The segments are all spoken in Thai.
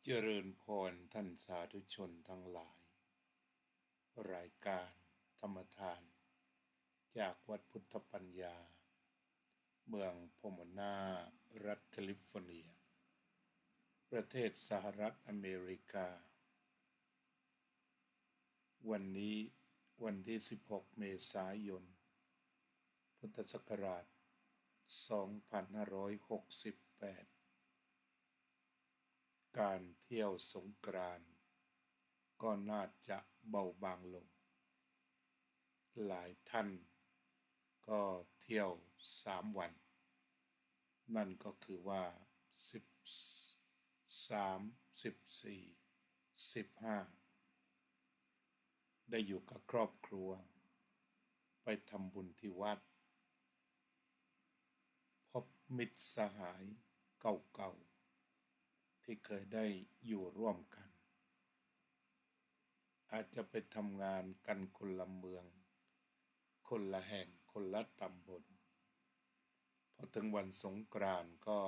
เจริญพรท่านสาธุชนทั้งหลายรายการธรรมทานจากวัดพุทธปัญญาเมืองโพโมนารัฐแคลิฟอร์เนียประเทศสหรัฐอเมริกาวันนี้วันที่16เมษายนพุทธศักราช2568การเที่ยวสงกรานต์ก็น่าจะเบาบางลงหลายท่านก็เที่ยว3 วันนั่นก็คือว่า13 14 15ได้อยู่กับครอบครัวไปทำบุญที่วัดพบมิตรสหายเก่าๆที่เคยได้อยู่ร่วมกันอาจจะไปทำงานกันคนละเมืองคนละแห่งคนละตำบลพอถึงวันสงกรานต์ก็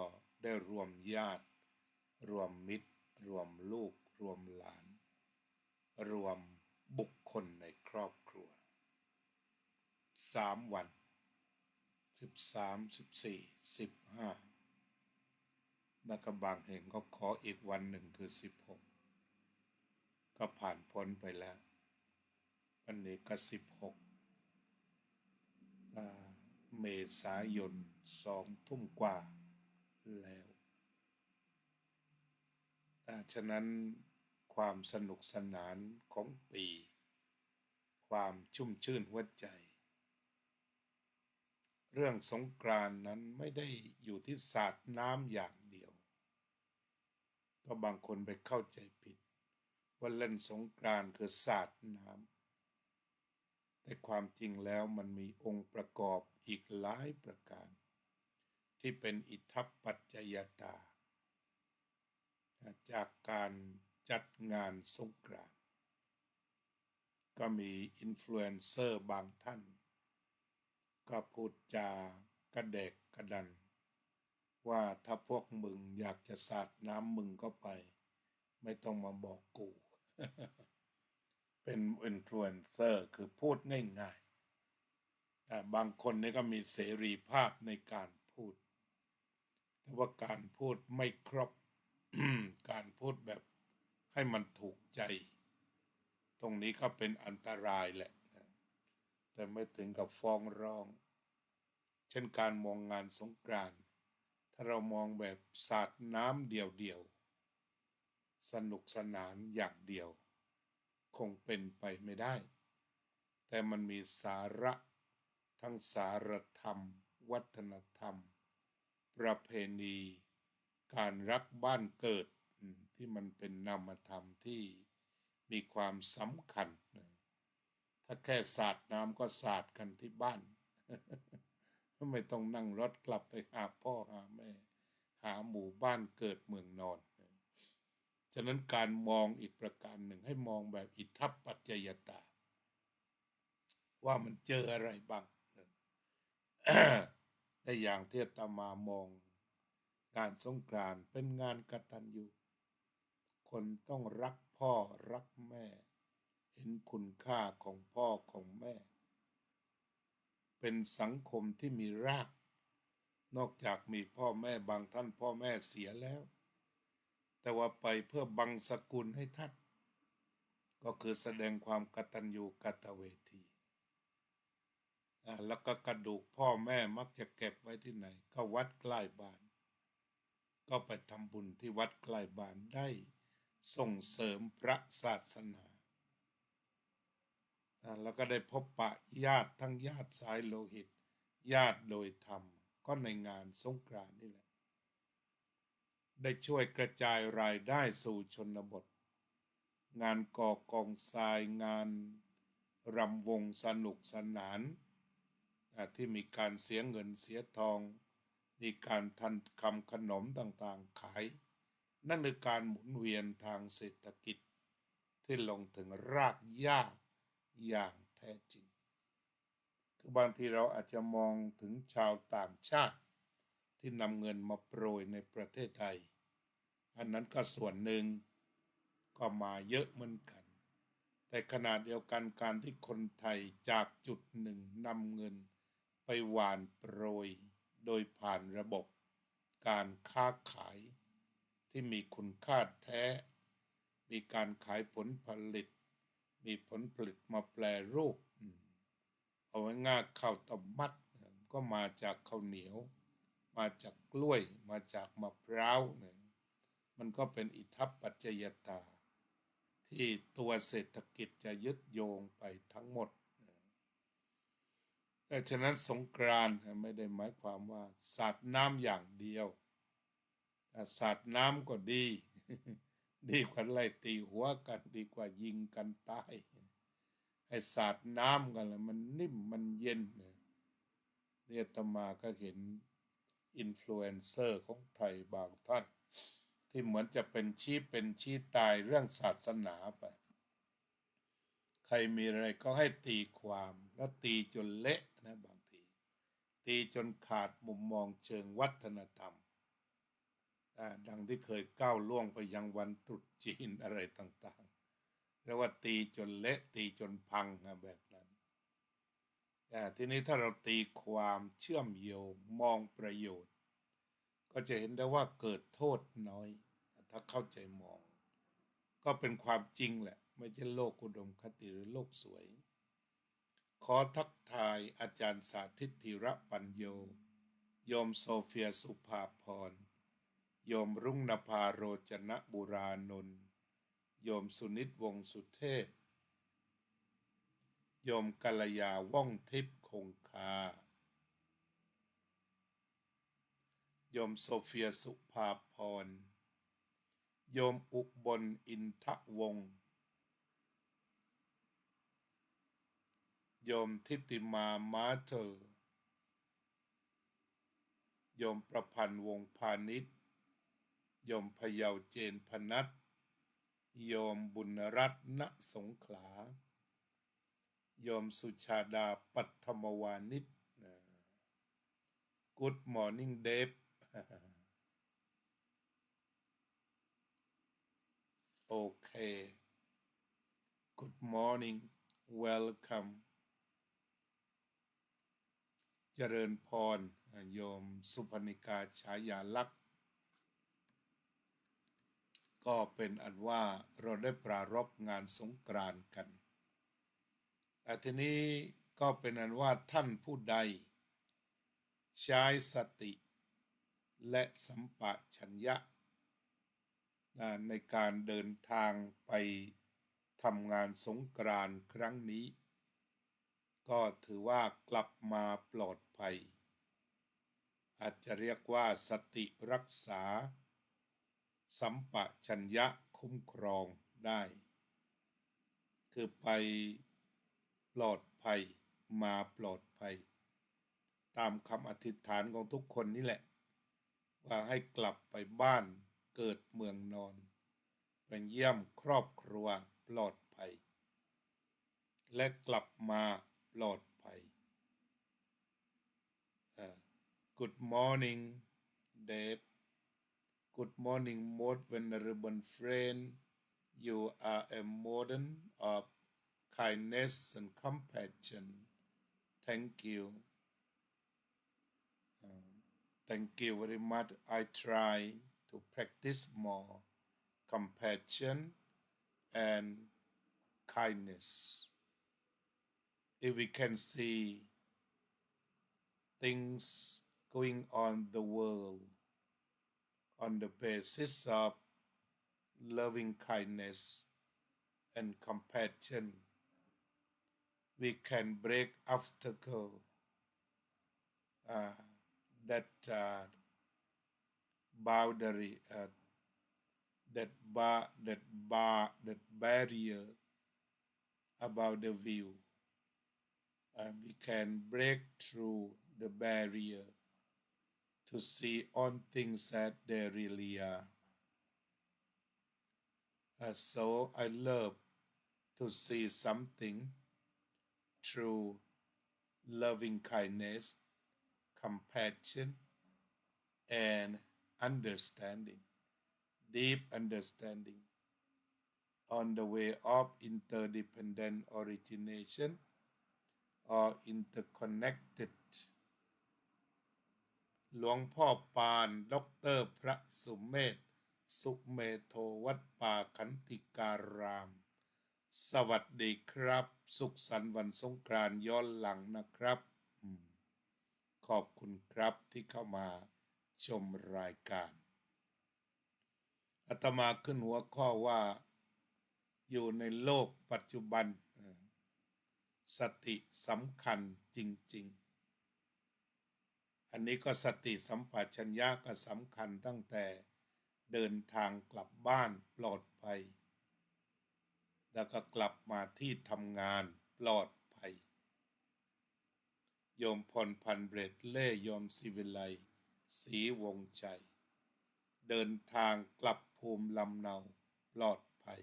ได้รวมญาติรวมมิตรรวมลูกรวมหลานรวมบุคคลในครอบครัว3 วัน13 14 15แล้วก็บางแห่งก็ขออีกวันหนึ่งคือ16ก็ผ่านพ้นไปแล้ววันนี้ก็16เมษายน2 ทุ่มกว่าแล้วฉะนั้นความสนุกสนานของปีความชุ่มชื่นหัวใจเรื่องสงกรานต์นั้นไม่ได้อยู่ที่สาดน้ำอย่างเดียวก็บางคนไปเข้าใจผิดว่าเล่นสงกรานต์คือสาดน้ำแต่ความจริงแล้วมันมีองค์ประกอบอีกหลายประการที่เป็นอิทธิปัจจยตาจากการจัดงานสงกรานต์ก็มีอินฟลูเอนเซอร์บางท่านก็พูดจากระเดกกระดันว่าถ้าพวกมึงอยากจะสาดน้ำมึงก็ไปไม่ต้องมาบอกกู เป็นอินฟลูเอนเซอร์คือพูดง่ายๆแต่บางคนนี่ก็มีเสรีภาพในการพูดแต่ว่าการพูดไม่ครบ การพูดแบบให้มันถูกใจตรงนี้ก็เป็นอันตรายแหละแต่ไม่ถึงกับฟ้องร้องเช่นการมองงานสงกรานต์ถ้าเรามองแบบสาดน้ำเดียวๆสนุกสนานอย่างเดียวคงเป็นไปไม่ได้แต่มันมีสาระทั้งสารธรรมวัฒนธรรมประเพณีการรักบ้านเกิดที่มันเป็นนามธรรมที่มีความสำคัญถ้าแค่สาดน้ำก็สาดกันที่บ้าน ไม่ต้องนั่งรถกลับไปหาพ่อหาแม่หาหมู่บ้านเกิดเมืองนอนฉะนั้นการมองอีกประการหนึ่งให้มองแบบอิทธิปัจจยตาว่ามันเจออะไรบ้าง ในอย่างที่อาตมามองงานสงกรานต์เป็นงานกตัญญูคนต้องรักพ่อรักแม่เห็นคุณค่าของพ่อของแม่เป็นสังคมที่มีรากนอกจากมีพ่อแม่บางท่านพ่อแม่เสียแล้วแต่ว่าไปเพื่อบังสกุลให้ท่านก็คือแสดงความกตัญญูกตเวทีแล้วก็กระดูกพ่อแม่มักจะเก็บไว้ที่ไหนก็วัดใกล้บ้านก็ไปทำบุญที่วัดใกล้บ้านได้ส่งเสริมพระศาสนาแล้วก็ได้พบปะญาติทั้งญาติสายโลหิตญาติโดยธรรมก็ในงานสงกรานต์นี่แหละได้ช่วยกระจายรายได้สู่ชนบทงานก่อกองทรายงานรำวงสนุกสนานที่มีการเสียเงินเสียทองมีการทำขนมต่างๆขายนั่นคือการหมุนเวียนทางเศรษฐกิจที่ลงถึงรากหญ้าอย่างแท้จริงคือบางทีเราอาจจะมองถึงชาวต่างชาติที่นำเงินมาโปรยในประเทศไทย อันนั้นก็ส่วนหนึ่งก็มาเยอะเหมือนกันแต่ขณะเดียวกันการที่คนไทยจากจุดหนึ่งนำเงินไปหว่านโปรยโดยผ่านระบบการค้าขายที่มีคุณค่าแท้มีการขายผลผลิตมีผลผลิตมาแปรรูปเอาไว้ง่ายข้าวต้มมัดก็มาจากข้าวเหนียวมาจากกล้วยมาจากมะพร้าวมันก็เป็นอิทธิปัจจยตาที่ตัวเศรษฐกิจจะยึดโยงไปทั้งหมดแต่ฉะนั้นสงกรานต์ไม่ได้หมายความว่าสาดน้ำอย่างเดียวสาดน้ำก็ดี ดีกว่าไล่ตีหัวกันดีกว่ายิงกันตายให้สาดน้ำกันแล้วมันนิ่มมันเย็นเนี่ยอาตมาก็เห็นอินฟลูเอนเซอร์ของไทยบางท่านที่เหมือนจะเป็นชี้ตายเรื่องศาสนาไปใครมีอะไรก็ให้ตีความแล้วตีจนเละนะบางทีตีจนขาดมุมมองเชิงวัฒนธรรมดังที่เคยก้าวล่วงไปยังวันตรุษจีนอะไรต่างๆเรียกว่าตีจนเละตีจนพังแบบนั้นทีนี้ถ้าเราตีความเชื่อมโยงมองประโยชน์ก็จะเห็นได้ว่าเกิดโทษน้อยถ้าเข้าใจมองก็เป็นความจริงแหละไม่ใช่โลกอุดมคติหรือโลกสวยขอทักทายอาจารย์สาธิตธีระปัญโยโยมโซเฟียสุภาพรโยมรุ่งนภาโรจนะบุรานนท์โยมสุนิตวงศ์สุเทพโยมกัลยาว่องทิพย์คงคาโยมโซเฟียสุภาพรโยมอุบลอินทวงศ์โยมทิติมามาเธอโยมประพันธ์วงพาณิชย์โยมพยาวเจนพนัทโยมบุญรัตนสงขลาโยมสุชาดาปัทมวานิช Good morning Dave โอเค Good morning welcome เจริญพรโยมสุพนิกาฉายาลักษณ์ก็เป็นอันว่าเราได้ปรารภงานสงกรานต์กันทีนี้ก็เป็นอันว่าท่านผู้ใดใช้สติและสัมปชัญญะในการเดินทางไปทำงานสงกรานต์ครั้งนี้ก็ถือว่ากลับมาปลอดภัยอาจจะเรียกว่าสติรักษาสัมปชัญญะคุ้มครองได้คือไปปลอดภัยมาปลอดภัยตามคำอธิษฐานของทุกคนนี่แหละว่าให้กลับไปบ้านเกิดเมืองนอนไปเยี่ยมครอบครัวปลอดภัยและกลับมาปลอดภัยGood morning Dave Good morning most venerable friend you are a model of kindness and compassion thank you thank you very much I try to practice more compassion and kindness if we can see things going on the world on the basis of loving kindness and compassion we can break obstacle that boundary that barrier about the view and we can break through the barrier to see on things that they really are so I love to see something through loving kindness compassion and understanding deep understanding on the way of interdependent origination or interconnected หลวงพ่อปานดร.พระสุเมธ สุเมโธ วัดป่าขันติการาม สวัสดีครับ สุขสันต์วันสงกรานต์ย้อนหลังนะครับขอบคุณครับที่เข้ามาชมรายการอาตมาขึ้นหัวข้อว่าอยู่ในโลกปัจจุบันสติสำคัญจริงๆอันนี้ก็สติสัมปชัญญะก็สำคัญตั้งแต่เดินทางกลับบ้านปลอดภัยแล้วก็กลับมาที่ทำงานปลอดภัยโยมพรพันธ์เบรดเล่โยมศิวิไลศรีวงใจเดินทางกลับภูมิลำเนาปลอดภัย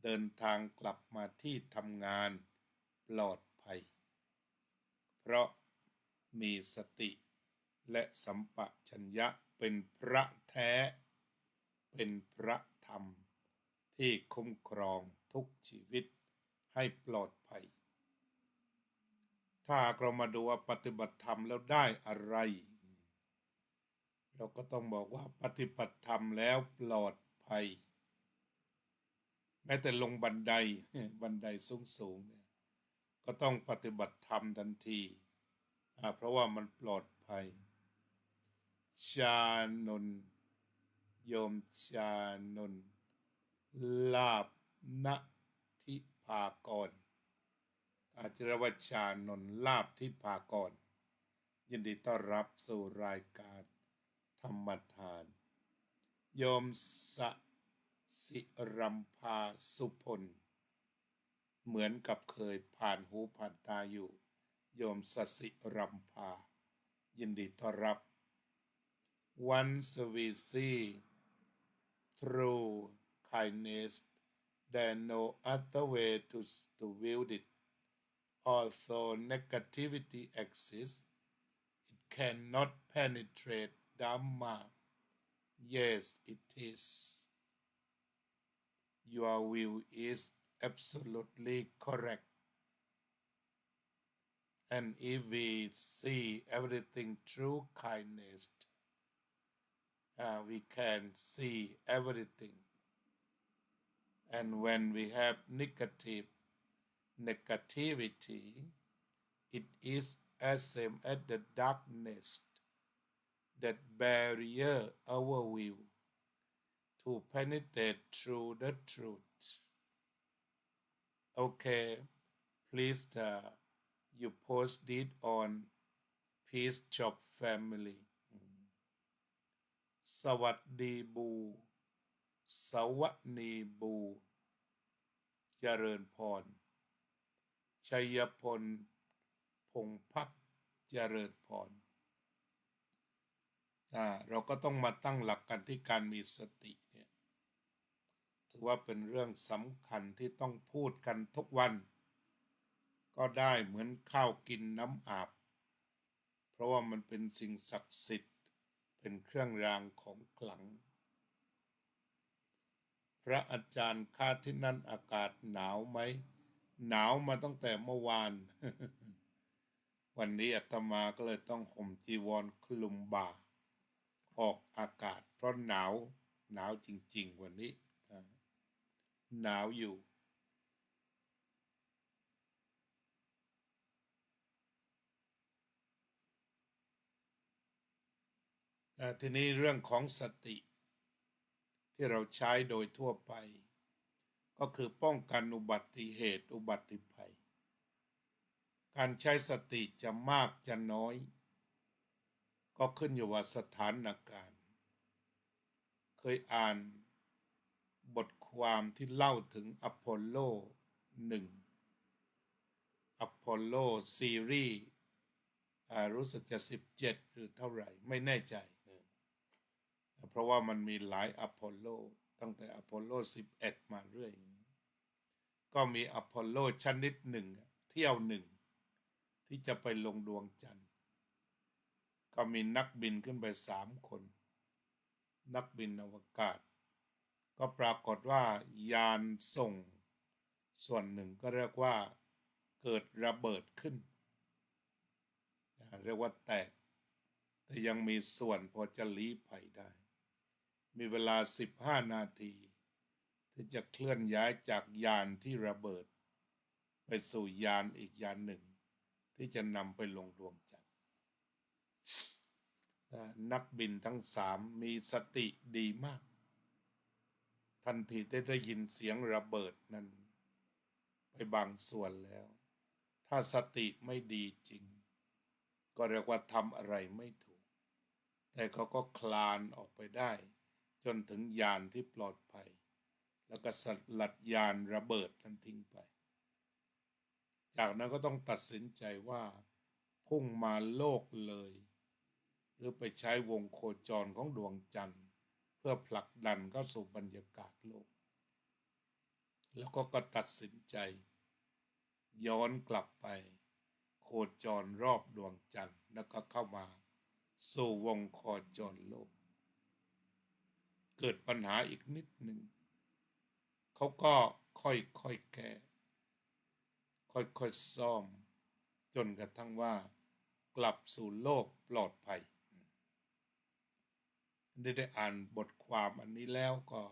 เดินทางกลับมาที่ทำงานปลอดภัยเพราะมีสติและสัมปชัญญะเป็นพระแท้เป็นพระธรรมที่คุ้มครองทุกชีวิตให้ปลอดภัยถ้าเรามาดูว่าปฏิบัติธรรมแล้วได้อะไรเราก็ต้องบอกว่าปฏิบัติธรรมแล้วปลอดภัยแม้แต่ลงบันไดสูงเนี่ยก็ต้องปฏิบัติธรรมทันทีเพราะว่ามันปลอดภัยชานนท์โยมชานนท์ลาภณทิภากรอาจารย์วัชชานนท์ลาภทิภากรยินดีต้อนรับสู่รายการธรรมทานโยมสสิรัมภาสุพลเหมือนกับเคยผ่านหูผ่านตาอยู่โยมสสิรัมภายินดีต้อนรับ Once we see through kindness there no other way to view it although negativity exists it cannot penetrate Dhamma yes it is your view is absolutely correct and if we see everything through kindness we can see everything and when we have negativity it is as same as the darkness that barrier our view to penetrate through the truth okay please you post it on Peace Shop Family สวัสดีบูสวัสดีบูเจริญพรชัยพลพงพักเจริญพรเราก็ต้องมาตั้งหลักกันที่การมีสติเนี่ยถือว่าเป็นเรื่องสำคัญที่ต้องพูดกันทุกวันก็ได้เหมือนข้าวกินน้ำอาบเพราะว่ามันเป็นสิ่งศักดิ์สิทธิ์เป็นเครื่องรางของขลังพระอาจารย์ข้าที่นั่นอากาศหนาวไหมหนาวมาตั้งแต่เมื่อวาน วันนี้อาตมาก็เลยต้องห่มจีวรคลุมบ่าออกอากาศเพราะหนาวจริงๆวันนี้หนาวอยู่ทีนี้เรื่องของสติที่เราใช้โดยทั่วไปก็คือป้องกันอุบัติเหตุอุบัติภัยการใช้สติจะมากจะน้อยก็ขึ้นอยู่ว่าสถานการณ์เคยอ่านบทความที่เล่าถึงอพอลโล1อพอลโลซีรีส์รู้สึกจะ17หรือเท่าไหร่ไม่แน่ใจเพราะว่ามันมีหลายอพอลโลตั้งแต่อพอลโล11มาเรื่อยก็มีอพอลโลชนิดหนึ่งเที่ยวหนึ่งที่จะไปลงดวงจันทร์ก็มีนักบินขึ้นไป3 คนนักบินอวกาศ ก็ปรากฏว่ายานส่งส่วนหนึ่งก็เรียกว่าเกิดระเบิดขึ้นเรียกว่าแตกแต่ยังมีส่วนพอจะลี้ภัยได้มีเวลา15 นาทีที่จะเคลื่อนย้ายจากยานที่ระเบิดไปสู่ยานอีกยานหนึ่งที่จะนำไปลงดวงจันทร์นักบินทั้ง3มีสติดีมากทันทีได้ยินเสียงระเบิดนั้นไปบางส่วนแล้วถ้าสติไม่ดีจริงก็เรียกว่าทำอะไรไม่ถูกแต่เขาก็คลานออกไปได้จนถึงยานที่ปลอดภัยแล้วก็สลัดยานระเบิดนั้นทิ้งไปจากนั้นก็ต้องตัดสินใจว่าพุ่งมาโลกเลยหรือไปใช้วงโคจรของดวงจันทร์เพื่อผลักดันเข้าสู่บรรยากาศโลกแล้วก็ตัดสินใจย้อนกลับไปโคจรรอบดวงจันทร์แล้วก็เข้ามาสู่วงโคจรโลกเกิดปัญหาอีกนิดหนึ่งเขาก็ค่อยๆแก้ค่อยๆซ่อมจนกระทั่งว่ากลับสู่โลกปลอดภัยได้อ่านบทความอันนี้แล้วก็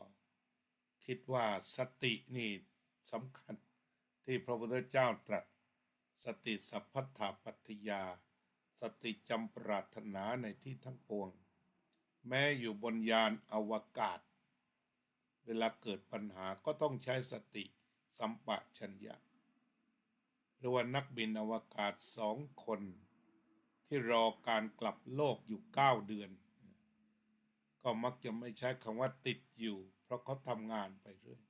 คิดว่าสตินี่สำคัญที่พระพุทธเจ้าตรัสสติสัพพัทธปัตติยาสติจำปรารถนาในที่ทั้งปวงแม้อยู่บนยานอวกาศเวลาเกิดปัญหาก็ต้องใช้สติสัมปชัญญะหรือว่านักบินอวกาศ2 คนที่รอการกลับโลกอยู่9 เดือนก็มักจะไม่ใช้คำว่าติดอยู่เพราะเขาทำงานไปเรื่อย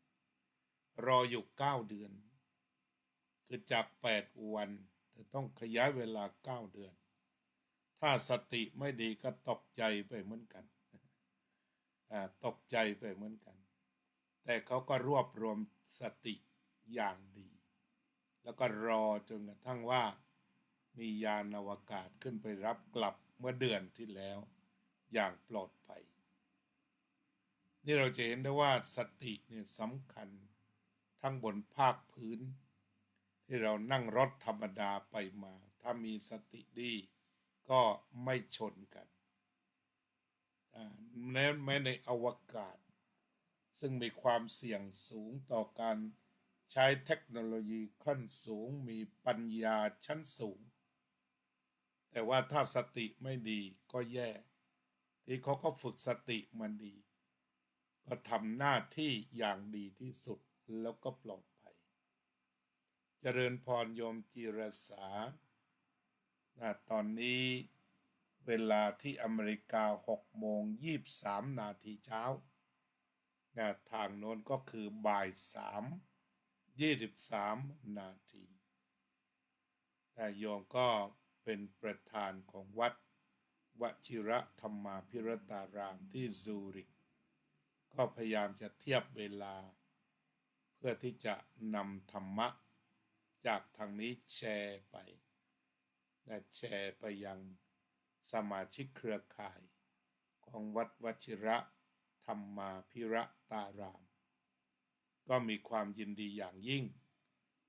รออยู่9 เดือนคือจาก8 วันแต่ต้องขยายเวลา9 เดือนถ้าสติไม่ดีก็ตกใจไปเหมือนกันตกใจไปเหมือนกันแต่เขาก็รวบรวมสติอย่างดีแล้วก็รอจนกระทั่งว่ามียานอวกาศขึ้นไปรับกลับเมื่อเดือนที่แล้วอย่างปลอดภัยนี่เราจะเห็นได้ว่าสติเนี่ยสำคัญทั้งบนภาคพื้นที่เรานั่งรถธรรมดาไปมาถ้ามีสติดีก็ไม่ชนกันแม้ในอวกาศซึ่งมีความเสี่ยงสูงต่อการใช้เทคโนโลยีขั้นสูงมีปัญญาชั้นสูงแต่ว่าถ้าสติไม่ดีก็แย่ที่เขาก็ฝึกสติมันดีก็ทำหน้าที่อย่างดีที่สุดแล้วก็ปลอดภัยเจริญพรโยมจิรษาตอนนี้เวลาที่อเมริกา6:23 นาทีเช้าทางโน้นก็คือบ่าย3:23 นาทีโยมก็เป็นประธานของวัดวชิระธรรมาภิรตารามที่ซูริกก็พยายามจะเทียบเวลาเพื่อที่จะนำธรรมะจากทางนี้แชร์ไปและแชร์ไปยังสมาชิกเครือข่ายของวัดวชิระธรรมาภิรตารามก็มีความยินดีอย่างยิ่ง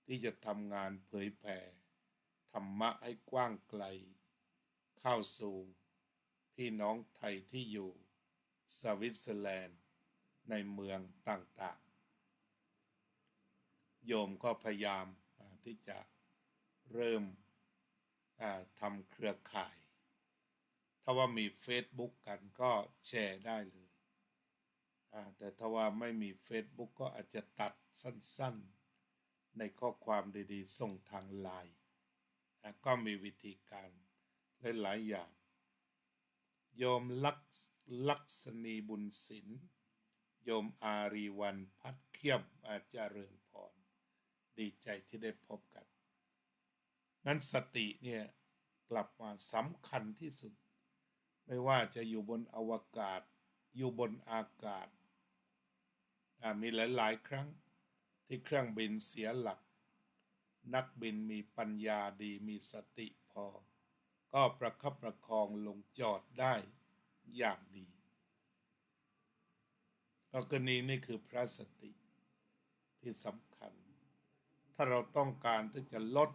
ที่จะทำงานเผยแผ่ธรรมะให้กว้างไกลเข้าสู่พี่น้องไทยที่อยู่สวิตเซอร์แลนด์ในเมืองต่างๆโยมก็พยายามที่จะเริ่มทำเครือข่ายถ้าว่ามี Facebook กันก็แชร์ได้เลยแต่ถ้าว่าไม่มี Facebook ก็อาจจะตัดสั้นๆในข้อความดีๆส่งทางไลน์ก็มีวิธีการหลายๆอย่างโยมลักษณีบุญศิลป์โยมอารีวันพัดเขี้ยมเจริญพรดีใจที่ได้พบกันงั้นสติเนี่ยกลับมาสำคัญที่สุดไม่ว่าจะอยู่บนอวกาศอยู่บนอากาศมีหลายๆครั้งที่เครื่องบินเสียหลักนักบินมีปัญญาดีมีสติพอก็ประคับประคองลงจอดได้อย่างดี ก็กรณีนี่คือพระสติที่สำคัญถ้าเราต้องการที่จะลด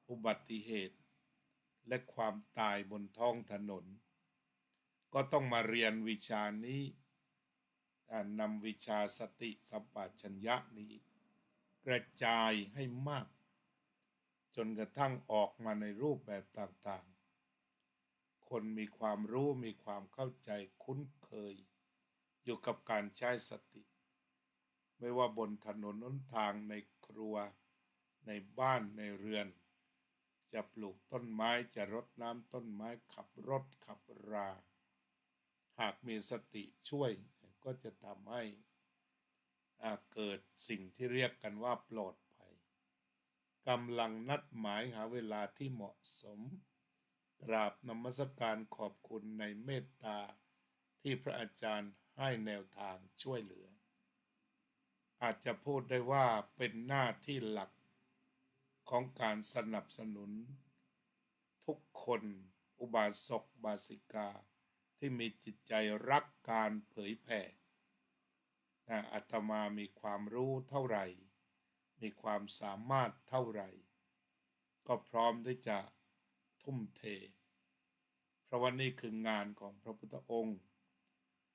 อุบัติเหตุและความตายบนท้องถนนก็ต้องมาเรียนวิชานี้นำวิชาสติสัมปชัญญะนี้กระจายให้มากจนกระทั่งออกมาในรูปแบบต่างๆคนมีความรู้มีความเข้าใจคุ้นเคยอยู่กับการใช้สติไม่ว่าบนถนนหนทางในครัวในบ้านในเรือนจะปลูกต้นไม้จะรดน้ำต้นไม้ขับรถขับราหากมีสติช่วยก็จะทำให้เกิดสิ่งที่เรียกกันว่าปลอดภัยกำลังนัดหมายหาเวลาที่เหมาะสมกราบนมัสการขอบคุณในเมตตาที่พระอาจารย์ให้แนวทางช่วยเหลืออาจจะพูดได้ว่าเป็นหน้าที่หลักของการสนับสนุนทุกคนอุบาสกบาสิกาที่มีจิตใจรักการเผยแผ่อาตมามีความรู้เท่าไหร่มีความสามารถเท่าไหร่ก็พร้อมที่จะทุ่มเทเพราะว่านี่คืองานของพระพุทธองค์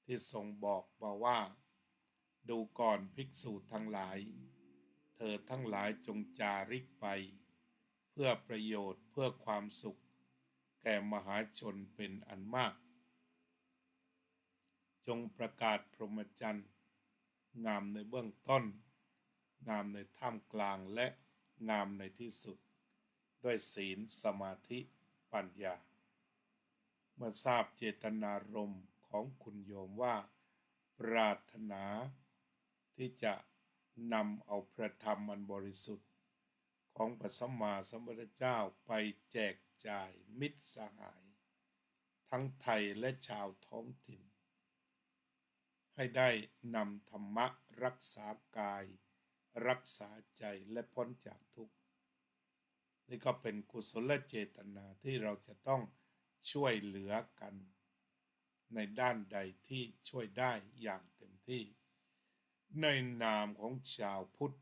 ที่ทรงบอกมาว่าดูก่อนภิกษุทั้งหลายเธอทั้งหลายจงจาริกไปเพื่อประโยชน์เพื่อความสุขแก่มหาชนเป็นอันมากจงประกาศพรหมจรรย์งามในเบื้องต้นงามในท่ามกลางและงามในที่สุดด้วยศีลสมาธิปัญญาเมื่อทราบเจตนารมณ์ของคุณโยมว่าปรารถนาที่จะนำเอาพระธรรมอันบริสุทธิ์ของพระสัมมาสัมพุทธเจ้าไปแจกจ่ายมิตรสหายทั้งไทยและชาวท้องถิ่นให้ได้นำธรรมะรักษากายรักษาใจและพ้นจากทุกข์นี่ก็เป็นกุศลเจตนาที่เราจะต้องช่วยเหลือกันในด้านใดที่ช่วยได้อย่างเต็มที่ในนามของชาวพุทธ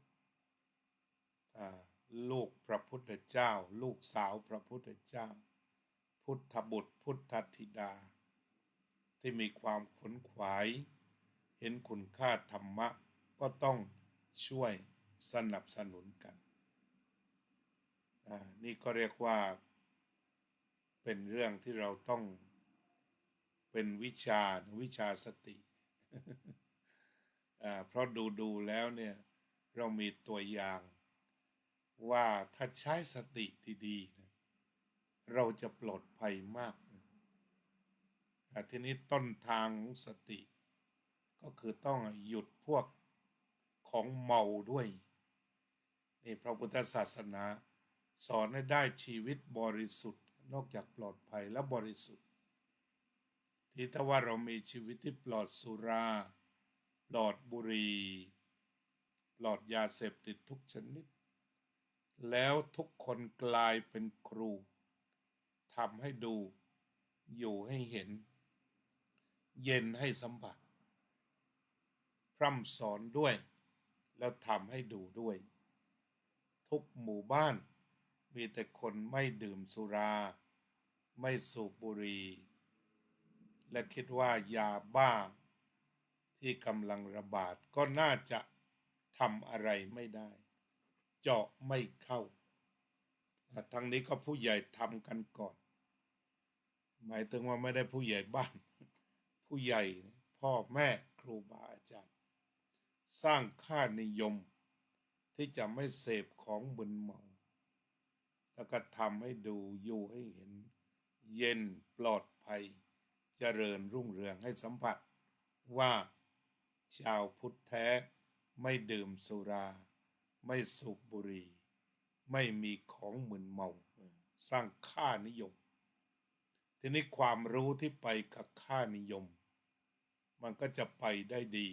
ลูกพระพุทธเจ้าลูกสาวพระพุทธเจ้าพุทธบุตรพุทธธิดาที่มีความขวนขวายเห็นคุณค่าธรรมะก็ต้องช่วยสนับสนุนกันนี่ก็เรียกว่าเป็นเรื่องที่เราต้องเป็นวิชาสติ เพราะดูแล้วเนี่ยเรามีตัวอย่างว่าถ้าใช้สติดีๆนะเราจะปลอดภัยมากทีนี้ต้นทางของสติก็คือต้องหยุดพวกของเมาด้วยนี่พระพุทธศาสนาสอนให้ได้ชีวิตบริสุทธิ์นอกจากปลอดภัยและบริสุทธิ์ที่ถ้าว่าเรามีชีวิตที่ปลอดสุราปลอดบุหรี่ปลอดยาเสพติดทุกชนิดแล้วทุกคนกลายเป็นครูทำให้ดูอยู่ให้เห็นเย็นให้สัมผัสพร่ำสอนด้วยแล้วทำให้ดูด้วยทุกหมู่บ้านมีแต่คนไม่ดื่มสุราไม่สูบบุหรี่และคิดว่ายาบ้าที่กำลังระบาดก็น่าจะทำอะไรไม่ได้เจาะไม่เข้าทั้งนี้ก็ผู้ใหญ่ทำกันก่อนหมายถึงว่าไม่ได้ผู้ใหญ่บ้านผู้ใหญ่พ่อแม่ครูบาอาจารย์สร้างค่านิยมที่จะไม่เสพของมึนเมาแล้วก็ทำให้ดูอยู่ให้เห็นเย็นปลอดภัยเจริญรุ่งเรืองให้สัมผัสว่าชาวพุทธแท้ไม่ดื่มสุราไม่สูบบุหรี่ไม่มีของมึนเมาสร้างค่านิยมทีนี้ความรู้ที่ไปกับค่านิยมมันก็จะไปได้ดี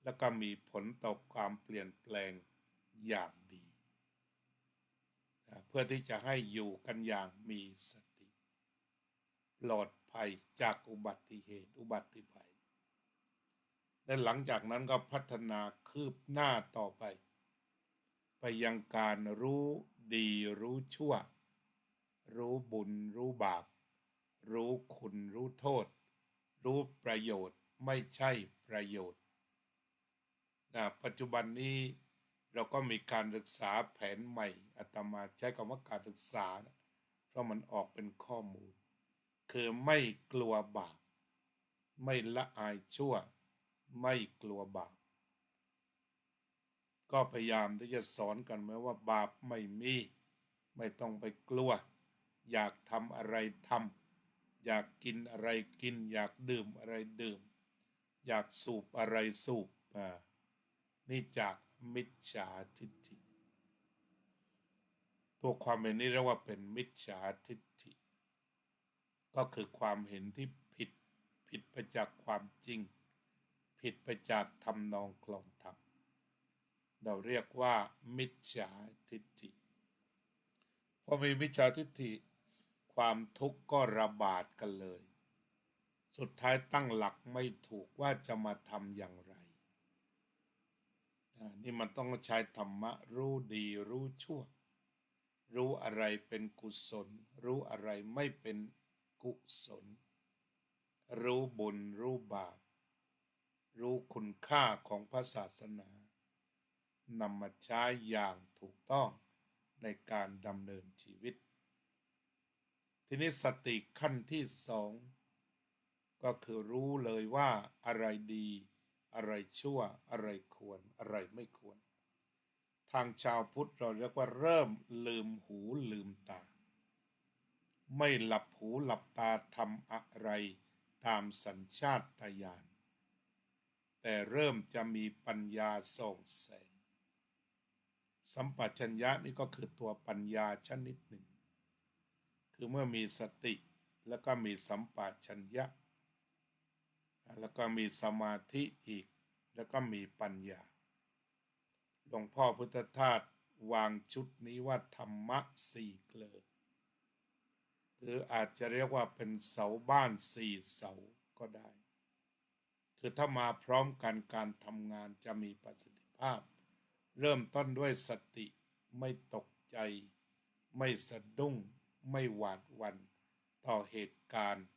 แล้วก็มีผลต่อความเปลี่ยนแปลงอย่างดีเพื่อที่จะให้อยู่กันอย่างมีสติปลอดภัยจากอุบัติเหตุอุบัติภัย และหลังจากนั้นก็พัฒนาคืบหน้าต่อไปยังการรู้ดีรู้ชั่วรู้บุญรู้บาปรู้คุณรู้โทษรู้ประโยชน์ไม่ใช่ประโยชน์ปัจจุบันนี้เราก็มีการศึกษาแผนใหม่อาตมาใช้คำว่าการศึกษานะเพราะมันออกเป็นข้อมูลคือไม่กลัวบาปไม่ละอายชั่วไม่กลัวบาปก็พยายามที่จะสอนกันไหมว่าบาปไม่มีไม่ต้องไปกลัวอยากทำอะไรทำอยากกินอะไรกินอยากดื่มอะไรดื่มอยากสูบอะไรสูบนี่จากมิจฉาทิฏฐิตัวความเห็นนี้เรียกว่าเป็นมิจฉาทิฏฐิก็คือความเห็นที่ผิดไปจากความจริงผิดไปจากทำนองคลองธรรมเราเรียกว่ามิจฉาทิฏฐิพอมีมิจฉาทิฏฐิความทุกข์ก็ระบาดกันเลยสุดท้ายตั้งหลักไม่ถูกว่าจะมาทำอย่างไรนี่มันต้องใช้ธรรมะรู้ดีรู้ชั่วรู้อะไรเป็นกุศลรู้อะไรไม่เป็นกุศลรู้บุญรู้บาปรู้คุณค่าของพระศาสนานำมาใช้อย่างถูกต้องในการดำเนินชีวิตทีนี้สติขั้นที่สองก็คือรู้เลยว่าอะไรดีอะไรชั่วอะไรควรอะไรไม่ควรทางชาวพุทธเราเรียกว่าเริ่มลืมหูลืมตาไม่หลับหูหลับตาทำอะไรตามสัญชาตญาณแต่เริ่มจะมีปัญญาส่องแสงสัมปชัญญะนี่ก็คือตัวปัญญาชนิดหนึ่งคือเมื่อมีสติแล้วก็มีสัมปชัญญะแล้วก็มีสมาธิอีกแล้วก็มีปัญญาหลวงพ่อพุทธทาสวางชุดนี้ว่าธรรมะสี่เกลอหรืออาจจะเรียกว่าเป็นเสาบ้านสี่เสาก็ได้คือถ้ามาพร้อมกันการทำงานจะมีประสิทธิภาพเริ่มต้นด้วยสติไม่ตกใจไม่สะดุ้งไม่หวาดหวั่นต่อเหตุการณ์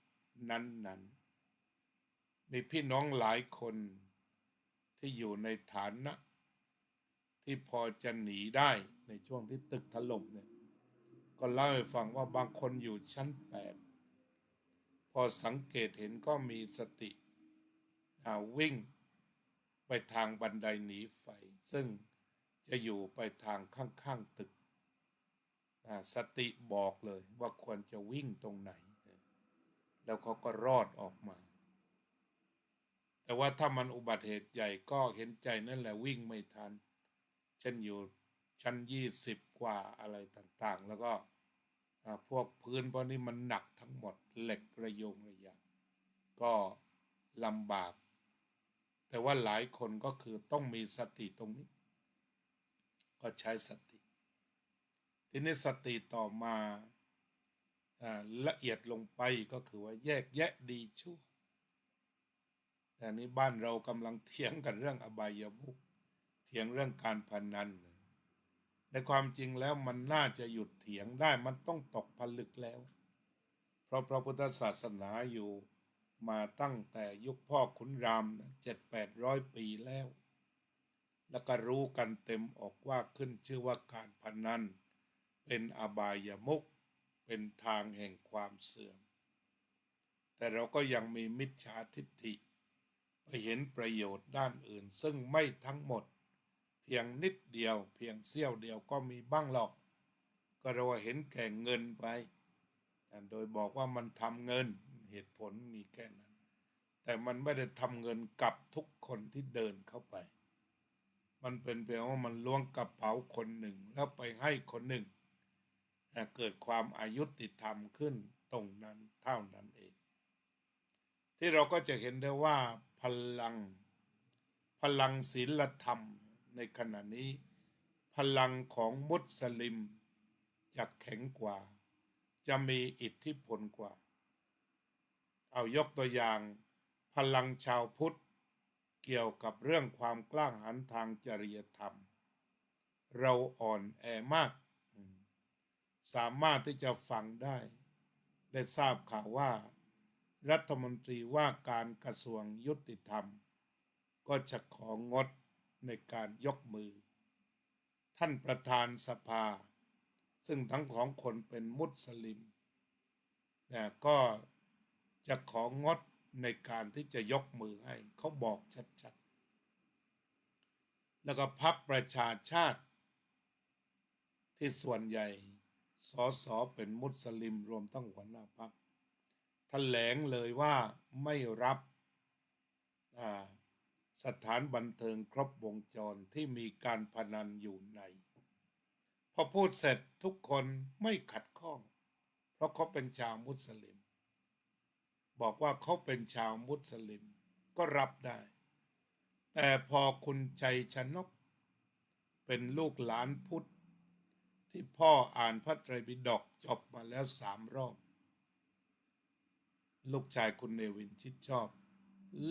นั้นๆมีพี่น้องหลายคนที่อยู่ในฐานะที่พอจะหนีได้ในช่วงที่ตึกถล่มเนี่ยก็เล่าให้ฟังว่าบางคนอยู่ชั้น8พอสังเกตเห็นก็มีสติวิ่งไปทางบันไดหนีไฟซึ่งจะอยู่ไปทางข้างๆตึกสติบอกเลยว่าควรจะวิ่งตรงไหนแล้วเขาก็รอดออกมาแต่ว่าถ้ามันอุบัติเหตุใหญ่ก็เห็นใจนั่นแหละวิ่งไม่ทันเช่นอยู่ชั้น20กว่าอะไรต่างๆแล้วก็พวกพื้นพวกนี้มันหนักทั้งหมดเหล็กระยงระยางก็ลำบากแต่ว่าหลายคนก็คือต้องมีสติตรงนี้ก็ใช้สติทีนี้สติต่อมาละเอียดลงไปก็คือว่าแยกแยะดีชั่วแต่นี้บ้านเรากำลังเถียงกันเรื่องอบายมุขเถียงเรื่องการพนันในความจริงแล้วมันน่าจะหยุดเถียงได้มันต้องตกผลึกแล้วเพราะพระพุทธศาสนาอยู่มาตั้งแต่ยุคพ่อขุนราม700-800 ปีแล้วก็รู้กันเต็มออกว่าขึ้นชื่อว่าการพนันเป็นอบายมุขเป็นทางแห่งความเสื่อมแต่เราก็ยังมีมิจฉาทิฏฐิไปเห็นประโยชน์ด้านอื่นซึ่งไม่ทั้งหมดเพียงนิดเดียวเพียงเสี้ยวเดียวก็มีบ้างหรอกก็เราเห็นแก่เงินไปโดยบอกว่ามันทำเงินเหตุผลมีแค่นั้นแต่มันไม่ได้ทำเงินกับทุกคนที่เดินเข้าไปมันเป็นเพียงว่ามันล้วงกระเป๋าคนหนึ่งแล้วไปให้คนหนึ่งเกิดความอายุติธรรมขึ้นตรงนั้นเท่านั้นเองที่เราก็จะเห็นได้ว่าพลังศีลธรรมในขณะนี้พลังของมุสลิมจะแข็งกว่าจะมีอิทธิพลกว่าเอายกตัวอย่างพลังชาวพุทธ เกี่ยวกับเรื่องความกล้าหาญทางจริยธรรมเราอ่อนแอมากสามารถที่จะฟังได้ทราบข่าวว่ารัฐมนตรีว่าการกระทรวงยุติธรรมก็จะของดในการยกมือท่านประธานสภาซึ่งทั้งของคนเป็นมุสลิมก็จะของดในการที่จะยกมือให้เขาบอกชัดๆแล้วก็พรรคประชาชาติที่ส่วนใหญ่สสเป็นมุสลิมรวมทั้งหัวหน้าพรรคแถลงเลยว่าไม่รับสถานบันเทิงครบวงจรที่มีการพนันอยู่ในพอพูดเสร็จทุกคนไม่ขัดข้องเพราะเขาเป็นชาวมุสลิมบอกว่าเขาเป็นชาวมุสลิมก็รับได้แต่พอคุณชัยชนกเป็นลูกหลานพุทธที่พ่ออ่านพระไตรปิฎกจบมาแล้ว3 รอบลูกชายคุณเนวินชิดชอบ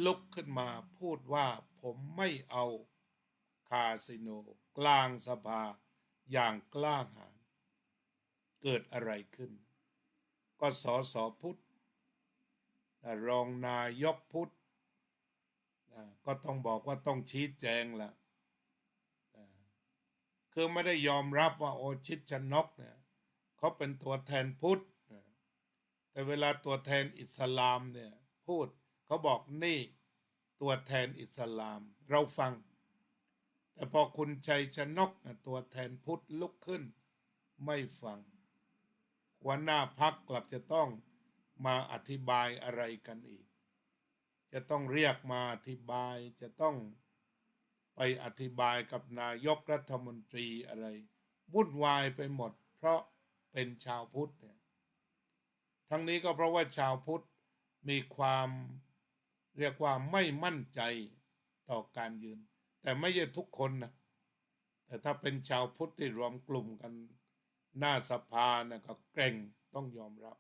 ลุกขึ้นมาพูดว่าผมไม่เอาคาสิโนกลางสภาอย่างกล้าหาญเกิดอะไรขึ้นก็สสพุทธรองนายกพุทธก็ต้องบอกว่าต้องชี้แจงละคือไม่ได้ยอมรับว่าโอชิดชนกเนี่ยเขาเป็นตัวแทนพุทธแต่เวลาตัวแทนอิสลามเนี่ยพูดเขาบอกนี่ตัวแทนอิสลามเราฟังแต่พอคุณชัยชนกตัวแทนพุทธลุกขึ้นไม่ฟังหัวหน้าพรรคกลับจะต้องมาอธิบายอะไรกันอีกจะต้องเรียกมาอธิบายจะต้องไปอธิบายกับนายกรัฐมนตรีอะไรวุ่นวายไปหมดเพราะเป็นชาวพุทธเนี่ยทั้งนี้ก็เพราะว่าชาวพุทธมีความเรียกว่าไม่มั่นใจต่อการยืนแต่ไม่ใช่ทุกคนนะแต่ถ้าเป็นชาวพุทธที่รวมกลุ่มกันหน้าสภานะก็เกรงต้องยอมรับ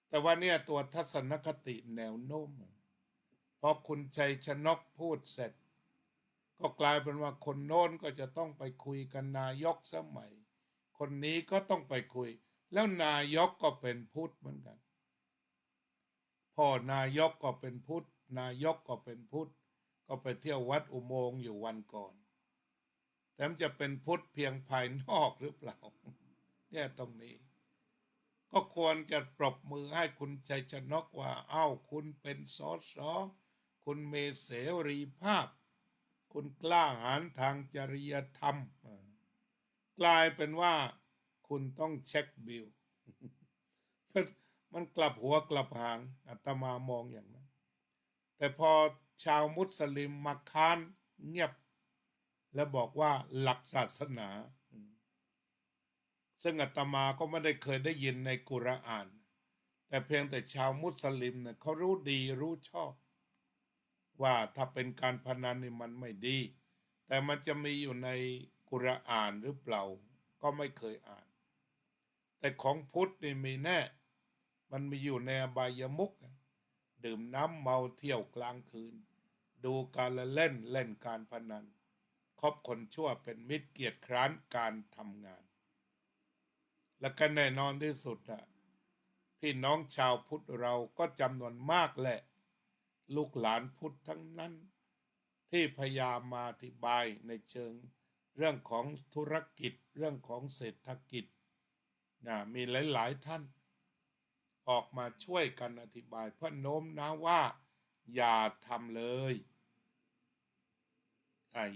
แต่ว่าเนี่ยตัวทัศนคติแนวโน้มพอคุณชัยชนกพูดเสร็จก็กลายเป็นว่าคนโน้นก็จะต้องไปคุยกันนายกสมัยคนนี้ก็ต้องไปคุยแล้วนายกก็เป็นพุทธเหมือนกันพ่อนายกก็เป็นพุทธนายกก็เป็นพุทธก็ไปเที่ยววัดอุโมงค์อยู่วันก่อนแต่มันจะเป็นพุทธเพียงภายนอกหรือเปล่าเนี่ยตรงนี้ก็ควรจะปรบมือให้คุณชัยชนกว่าคุณเป็นสสคุณเมเสรีภาพคุณกล้าหาญทางจริยธรรมกลายเป็นว่าคุณต้องเช็คบิลมันกลับหัวกลับหางอาตมามองอย่างนั้นแต่พอชาวมุสลิมมาค้านเงียบและบอกว่าหลักศาสนาซึ่งอาตมาก็ไม่ได้เคยได้ยินในกุรอานแต่เพียงแต่ชาวมุสลิมเนี่ยเขารู้ดีรู้ชอบว่าถ้าเป็นการพนันนี่มันไม่ดีแต่มันจะมีอยู่ในกุรอานหรือเปล่าก็ไม่เคยอ่านแต่ของพุทธนี่มีแน่มันมีอยู่ในอบายมุขดื่มน้ำเมาเที่ยวกลางคืนดูการละเล่นการพนันคบคนชั่วเป็นมิตรเกียรติคร้านการทำงานและก็แน่นอนที่สุดพี่น้องชาวพุทธเราก็จำนวนมากแหละลูกหลานพุทธทั้งนั้นที่พยายามมาอธิบายในเชิงเรื่องของธุรกิจเรื่องของเศรษฐกิจมีหลายท่านออกมาช่วยกันอธิบายเพื่อโน้มน้าวว่าอย่าทำเลย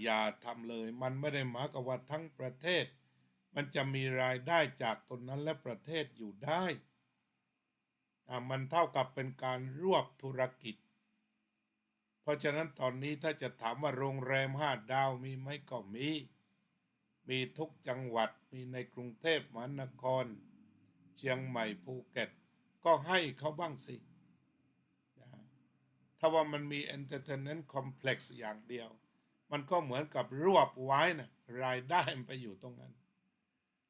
อย่าทำเลยมันไม่ได้หมายความว่าทั้งประเทศมันจะมีรายได้จากตนนั้นและประเทศอยู่ได้มันเท่ากับเป็นการรวบธุรกิจเพราะฉะนั้นตอนนี้ถ้าจะถามว่าโรงแรม5 ดาวมีไหมก็มีทุกจังหวัดมีในกรุงเทพมหานครเชียงใหม่ภูเก็ตก็ให้เขาบ้างสิถ้าว่ามันมี entertainment complex อย่างเดียวมันก็เหมือนกับรวบไว้นะรายได้มันไปอยู่ตรงนั้น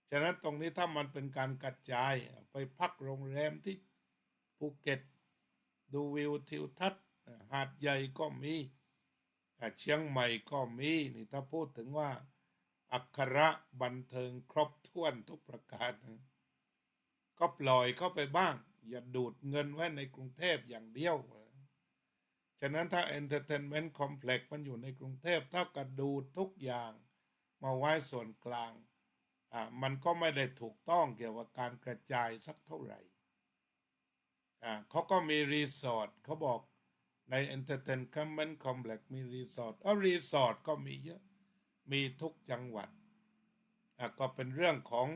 ฉะนั้นตรงนี้ถ้ามันเป็นการกระจายไปพักโรงแรมที่ภูเก็ตดูวิวทิวทัศน์หาดใหญ่ก็มี เชียงใหม่ก็มีนี่ถ้าพูดถึงว่าอักขระบันเทิงครบถ้วนทุกประการนะก็ปล่อยเข้าไปบ้าง อย่าดูดเงินไว้ในกรุงเทพอย่างเดียวฉะนั้นถ้า Entertainment Complex มันอยู่ในกรุงเทพเท่ากับดูดทุกอย่างมาไว้ส่วนกลางมันก็ไม่ได้ถูกต้องเกี่ยวกับการกระจายสักเท่าไหร่เขาก็มีรีสอร์ทเขาบอกใน Entertainment Complex มีรีสอร์ทรีสอร์ทก็มีเยอะมีทุกจังหวัดก็เป็นเรื่องของ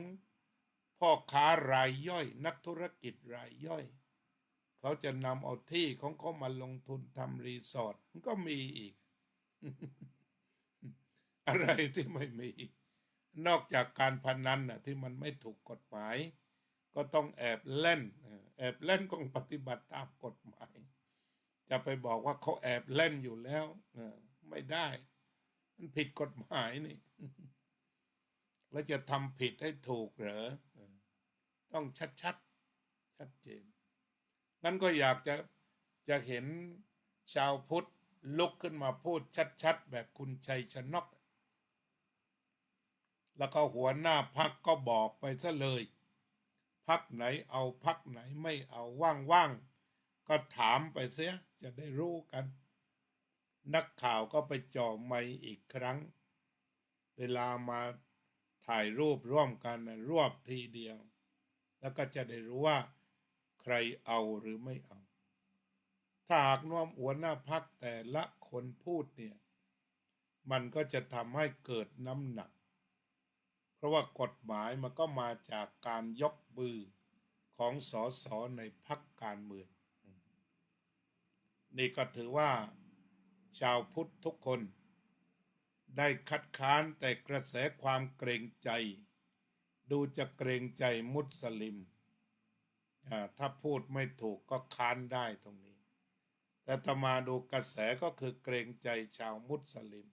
พ่อค้ารายย่อยนักธุรกิจรายย่อยเขาจะนำเอาที่ของเขามาลงทุนทำรีสอร์ทมันก็มีอีก อะไรที่ไม่มีนอกจากการพนันที่มันไม่ถูกกฎหมายก็ต้องแอบเล่นก็ปฏิบัติตามกฎหมายจะไปบอกว่าเขาแอบเล่นอยู่แล้วไม่ได้มันผิดกฎหมายนี่ แล้วจะทำผิดให้ถูกเหรอต้องชัดเจนนั้นก็อยากจะเห็นชาวพุทธลุกขึ้นมาพูดชัดแบบคุณชัยชนกแล้วก็หัวหน้าพรรคก็บอกไปซะเลยพรรคไหนเอาพรรคไหนไม่เอาว่างก็ถามไปเสียจะได้รู้กันนักข่าวก็ไปจ่อไมค์อีกครั้งเวลามาถ่ายรูปร่วมกันรวบทีเดียวแล้วก็จะได้รู้ว่าใครเอาหรือไม่เอาถ้าหากน้อมหัวหน้าพรรคแต่ละคนพูดเนี่ยมันก็จะทำให้เกิดน้ำหนักเพราะว่ากฎหมายมันก็มาจากการยกมือของส.ส.ในพรรคการเมืองนี่ก็ถือว่าชาวพุทธทุกคนได้คัดค้านแต่กระแสความเกรงใจดูจะเกรงใจมุสลิมถ้าพูดไม่ถูกก็ค้านได้ตรงนี้แต่ต่อมาดูกระแสก็คือเกรงใจชาวมุสลิม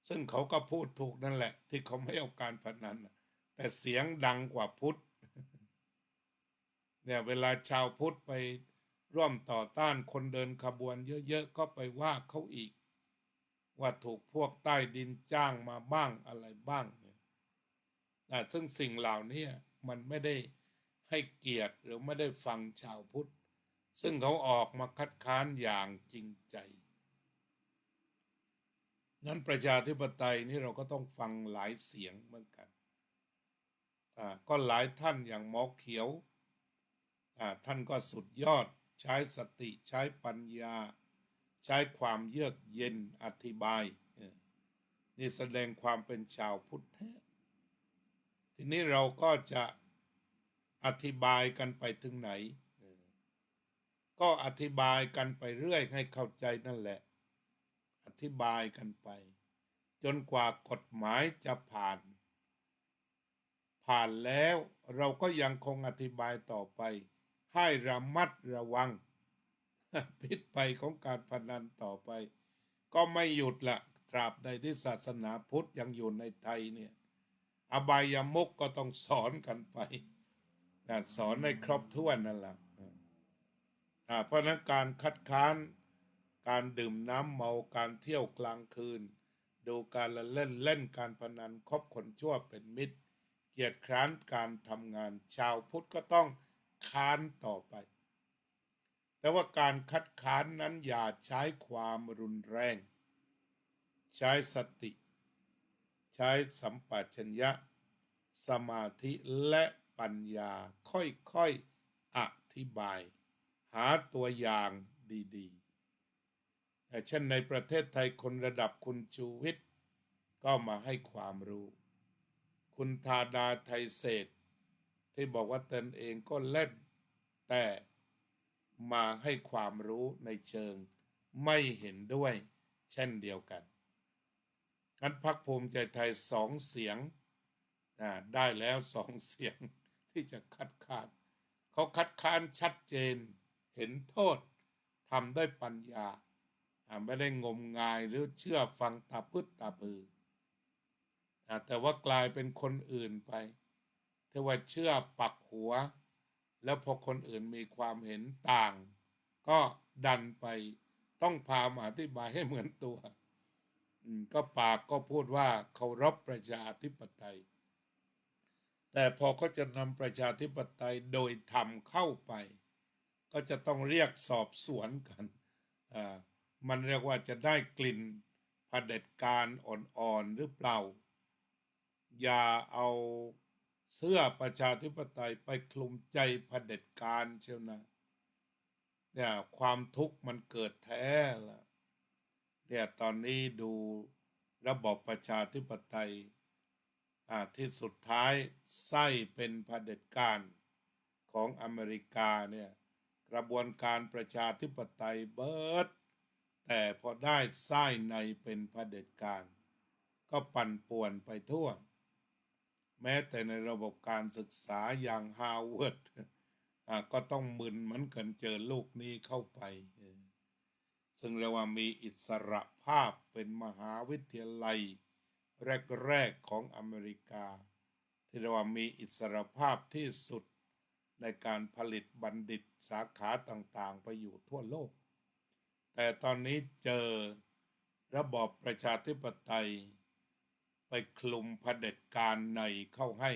ซึ่งเขาก็พูดถูกนั่นแหละที่เขาไม่เอาการพนันแต่เสียงดังกว่าพุทธเนี่ยเวลาชาวพุทธไปร่วมต่อต้านคนเดินขบวนเยอะๆก็ไปว่าเขาอีกว่าถูกพวกใต้ดินจ้างมาบ้างอะไรบ้างเนี่ยซึ่งสิ่งเหล่านี้มันไม่ได้ให้เกียรติหรือไม่ได้ฟังชาวพุทธซึ่งเขาออกมาคัดค้านอย่างจริงใจนั้นประชาธิปไตยนี่เราก็ต้องฟังหลายเสียงเหมือนกันก็หลายท่านอย่างหมอเขียวท่านก็สุดยอดใช้สติใช้ปัญญาใช้ความเยือกเย็นอธิบายนี่แสดงความเป็นชาวพุทธแท้ทีนี้เราก็จะอธิบายกันไปถึงไหนก็อธิบายกันไปเรื่อยให้เข้าใจนั่นแหละอธิบายกันไปจนกว่ากฎหมายจะผ่านแล้วเราก็ยังคงอธิบายต่อไปให้ระมัดระวังพิษภัยของการพนันต่อไปก็ไม่หยุดละตราบใดที่ศาสนาพุทธยังอยู่ในไทยเนี่ยอบายมุขก็ต้องสอนกันไปสอนให้ครบถ้วนนั่นแหละเพราะนั้นการคัดค้านการดื่มน้ำเมาการเที่ยวกลางคืนดูการละเล่นการพนันคบคนชั่วเป็นมิตรเกียรติคร้านการทำงานชาวพุทธก็ต้องค้านต่อไปแต่ว่าการคัดค้านนั้นอย่าใช้ความรุนแรงใช้สติใช้สัมปชัญญะสมาธิและปัญญาค่อยๆอธิบายหาตัวอย่างดีๆเช่นในประเทศไทยคนระดับคุณชูวิทย์ก็มาให้ความรู้คุณธาดาไทยเศรษฐ์ที่บอกว่าตนเองก็เล่นแต่มาให้ความรู้ในเชิงไม่เห็นด้วยเช่นเดียวกันงั้นพรรคภูมิใจไทย2 เสียงได้แล้ว2 เสียงที่จะคัดค้านเขาคัดค้านชัดเจนเห็นโทษทำด้วยปัญญาไม่ได้งมงายหรือเชื่อฟังตาพึดตาพือแต่ว่ากลายเป็นคนอื่นไปที่ว่าเชื่อปักหัวแล้วพอคนอื่นมีความเห็นต่างก็ดันไป ต้องพามาอธิบายให้เหมือนตัวก็ปากก็พูดว่าเคารพประชาธิปไตยแต่พอเขาจะนำประชาธิปไตยโดยธรรมเข้าไปก็จะต้องเรียกสอบสวนกันมันเรียกว่าจะได้กลิ่นเผด็จการอ่อนๆหรือเปล่าอย่าเอาเสื้อประชาธิปไตยไปคลุมใจเผด็จการเชียวนะเนี่ยความทุกข์มันเกิดแท้ละเนี่ยตอนนี้ดูระบบประชาธิปไตยที่สุดท้ายไส้เป็นเผด็จการของอเมริกาเนี่ยกระบวนการประชาธิปไตยเบิดแต่พอได้ไส้ในเป็นเผด็จการก็ปั่นป่วนไปทั่วแม้แต่ในระบบการศึกษาอย่างฮาร์วาร์ดก็ต้องมึนเหมือนกันเจอลูกนี้เข้าไปซึ่งเรียกว่ามีอิสรภาพเป็นมหาวิทยาลัยแรกๆของอเมริกาที่เรียกว่ามีอิสรภาพที่สุดในการผลิตบัณฑิตสาขาต่างๆไปอยู่ทั่วโลกแต่ตอนนี้เจอระบอบประชาธิปไตยไปคลุมเผด็จการในเข้าให้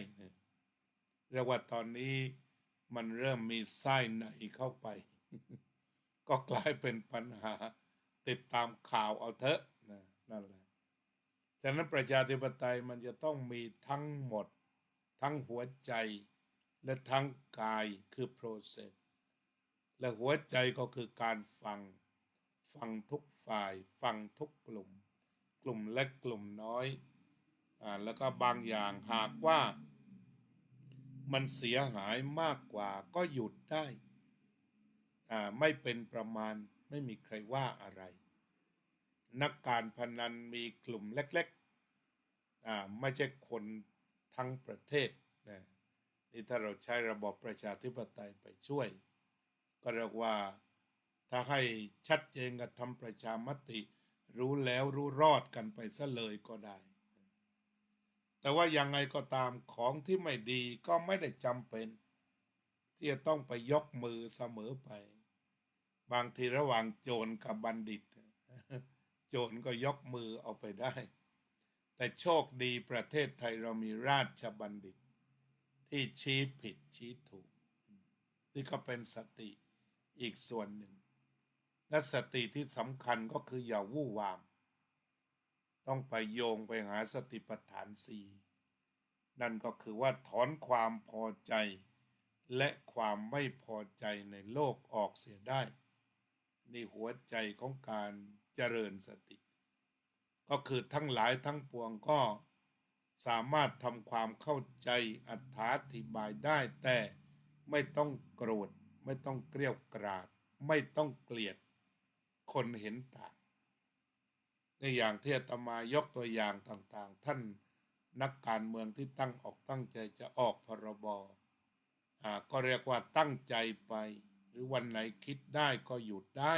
เรียกว่าตอนนี้มันเริ่มมีไส้ในเข้าไปก็กลายเป็นปัญหาติดตามข่าวเอาเถอะนั่นแหละฉะนั้นประชาธิปไตยมันจะต้องมีทั้งหมดทั้งหัวใจและทั้งกายคือ process และหัวใจก็คือการฟังทุกฝ่ายฟังทุกกลุ่มเล็กกลุ่มน้อยแล้วก็บางอย่างหากว่ามันเสียหายมากกว่าก็หยุดได้ไม่เป็นประมาณไม่มีใครว่าอะไรนักการพนันมีกลุ่มเล็กๆไม่ใช่คนทั้งประเทศนะนี่ถ้าเราใช้ระบบประชาธิปไตยไปช่วยก็เรียกว่าถ้าให้ชัดเจนกับทำประชามติรู้แล้วรู้รอดกันไปซะเลยก็ได้แต่ว่ายังไงก็ตามของที่ไม่ดีก็ไม่ได้จำเป็นที่จะต้องไปยกมือเสมอไปบางทีระหว่างโจรกับบัณฑิตโจรก็ยกมือเอาไปได้แต่โชคดีประเทศไทยเรามีราชบัณฑิตที่ชี้ผิดชี้ถูกนี่ก็เป็นสติอีกส่วนหนึ่งและสติที่สำคัญก็คืออย่าวู่วามต้องไปโยงไปหาสติปัฏฐานสี่นั่นก็คือว่าถอนความพอใจและความไม่พอใจในโลกออกเสียได้นี่หัวใจของการเจริญสติก็คือทั้งหลายทั้งปวงก็สามารถทำความเข้าใจอธิบายได้แต่ไม่ต้องโกรธไม่ต้องเกรี้ยวกราดไม่ต้องเกลียดคนเห็นต่างในอย่างที่อาตมายกตัวอย่างต่างๆท่านนักการเมืองที่ตั้งใจจะออกพรบก็เรียกว่าตั้งใจไปหรือวันไหนคิดได้ก็หยุดได้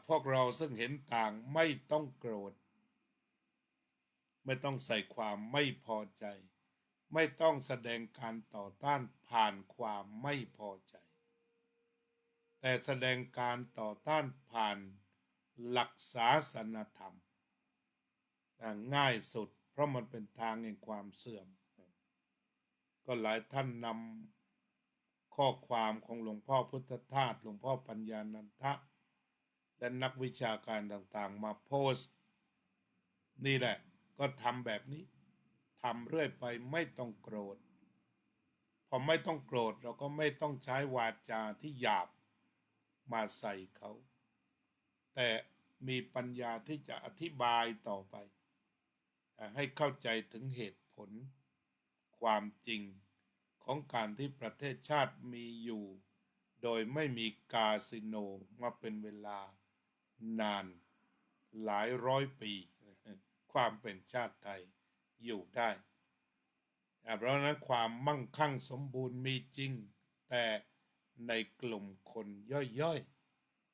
พวกเราซึ่งเห็นต่างไม่ต้องโกรธไม่ต้องใส่ความไม่พอใจไม่ต้องแสดงการต่อต้านผ่านความไม่พอใจแต่แสดงการต่อต้านผ่านหลักศาสนธรรมง่ายสุดเพราะมันเป็นทางแห่งความเสื่อมก็หลายท่านนำข้อความของหลวงพ่อพุทธทาสหลวงพ่อปัญญานันทะและนักวิชาการต่างๆมาโพสต์นี่แหละก็ทำแบบนี้ทำเรื่อยไปไม่ต้องโกรธพอไม่ต้องโกรธเราก็ไม่ต้องใช้วาจาที่หยาบมาใส่เขาแต่มีปัญญาที่จะอธิบายต่อไปให้เข้าใจถึงเหตุผลความจริงของการที่ประเทศชาติมีอยู่โดยไม่มีคาสิโนมาเป็นเวลานานหลายร้อยปีความเป็นชาติไทยอยู่ได้เพราะนั้นความมั่งคั่งสมบูรณ์มีจริงแต่ในกลุ่มคนย่อย